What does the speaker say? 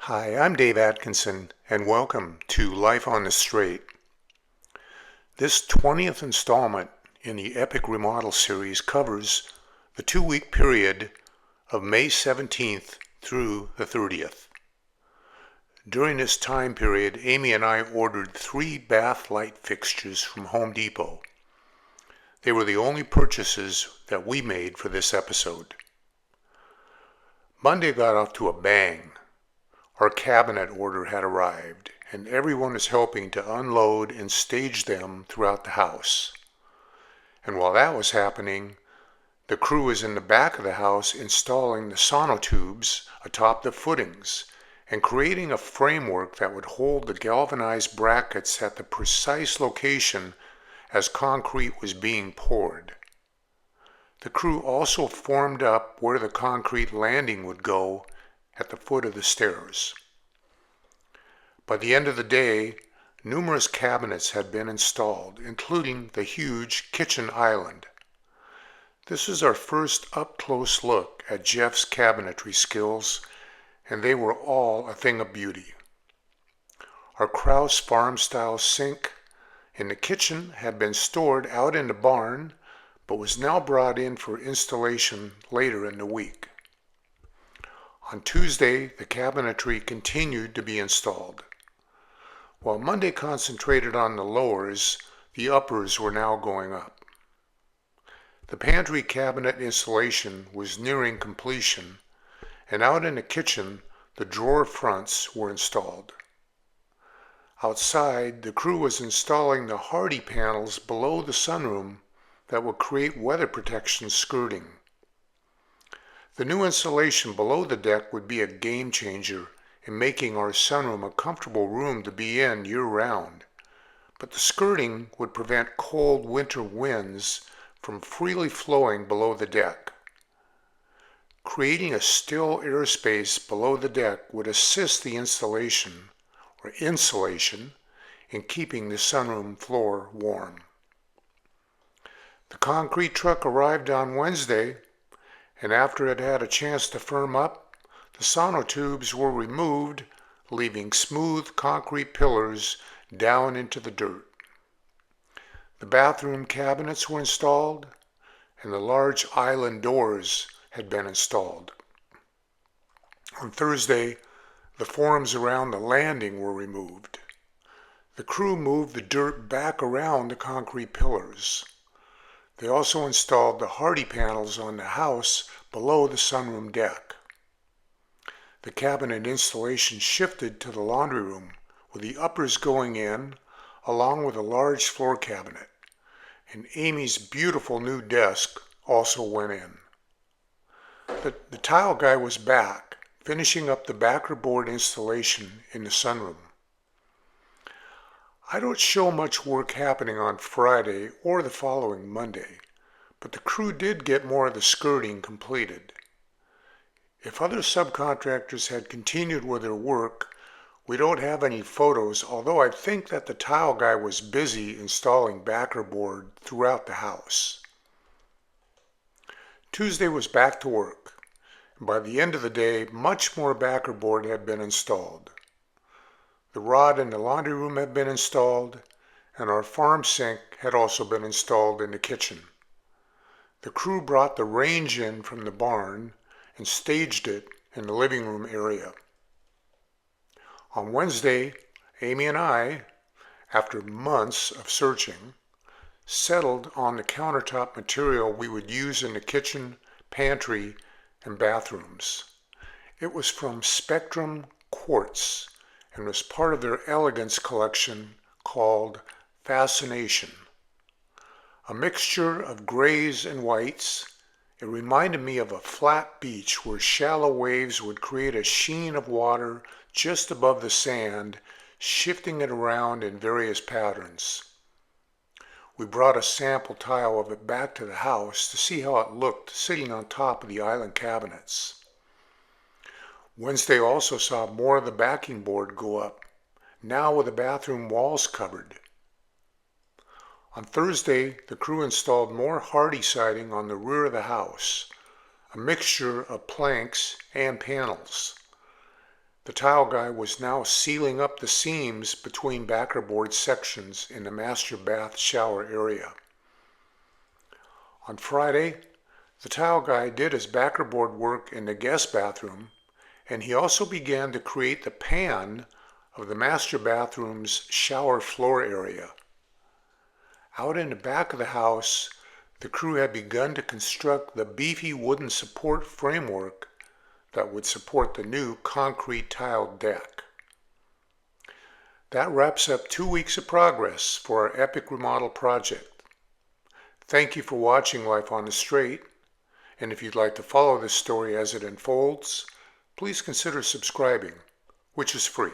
Hi, I'm Dave Atkinson, and welcome to Life on the Straight. This 20th installment in the Epic Remodel series covers the 2-week period of May 17th through the 30th. During this time period, Amy and I ordered 3 bath light fixtures from Home Depot. They were the only purchases that we made for this episode. Monday got off to a bang. Our cabinet order had arrived, and everyone is helping to unload and stage them throughout the house. And while that was happening, the crew was in the back of the house installing the Sonotubes atop the footings and creating a framework that would hold the galvanized brackets at the precise location as concrete was being poured. The crew also formed up where the concrete landing would go at the foot of the stairs. By the end of the day, numerous cabinets had been installed, including the huge kitchen island. This is our first up-close look at Jeff's cabinetry skills, and they were all a thing of beauty. Our Kraus farm-style sink in the kitchen had been stored out in the barn, but was now brought in for installation later in the week. On Tuesday, the cabinetry continued to be installed. While Monday concentrated on the lowers, the uppers were now going up. The pantry cabinet installation was nearing completion, and out in the kitchen, the drawer fronts were installed. Outside, the crew was installing the Hardie panels below the sunroom that will create weather protection skirting. The new insulation below the deck would be a game changer in making our sunroom a comfortable room to be in year-round, but the skirting would prevent cold winter winds from freely flowing below the deck. Creating a still airspace below the deck would assist the insulation in keeping the sunroom floor warm. The concrete truck arrived on Wednesday, and after it had a chance to firm up, the sonotubes were removed, leaving smooth concrete pillars down into the dirt. The bathroom cabinets were installed, and the large island doors had been installed. On Thursday, the forms around the landing were removed. The crew moved the dirt back around the concrete pillars. They also installed the Hardie panels on the house below the sunroom deck. The cabinet installation shifted to the laundry room, with the uppers going in, along with a large floor cabinet, and Amy's beautiful new desk also went in. The tile guy was back, finishing up the backer board installation in the sunroom. I don't show much work happening on Friday or the following Monday, but the crew did get more of the skirting completed. If other subcontractors had continued with their work, we don't have any photos, although I think that the tile guy was busy installing backer board throughout the house. Tuesday was back to work, and by the end of the day, much more backer board had been installed. The rod in the laundry room had been installed, and our farm sink had also been installed in the kitchen. The crew brought the range in from the barn and staged it in the living room area. On Wednesday, Amy and I, after months of searching, settled on the countertop material we would use in the kitchen, pantry, and bathrooms. It was from Spectrum Quartz and was part of their elegance collection called Fascination. A mixture of grays and whites, it reminded me of a flat beach where shallow waves would create a sheen of water just above the sand, shifting it around in various patterns. We brought a sample tile of it back to the house to see how it looked sitting on top of the island cabinets. Wednesday also saw more of the backing board go up, now with the bathroom walls covered. On Thursday, the crew installed more Hardie siding on the rear of the house, a mixture of planks and panels. The tile guy was now sealing up the seams between backerboard sections in the master bath shower area. On Friday, the tile guy did his backerboard work in the guest bathroom, and he also began to create the pan of the master bathroom's shower floor area. Out in the back of the house, the crew had begun to construct the beefy wooden support framework that would support the new concrete tiled deck. That wraps up 2 weeks of progress for our Epic Remodel project. Thank you for watching Life on the Straight, and if you'd like to follow this story as it unfolds, please consider subscribing, which is free.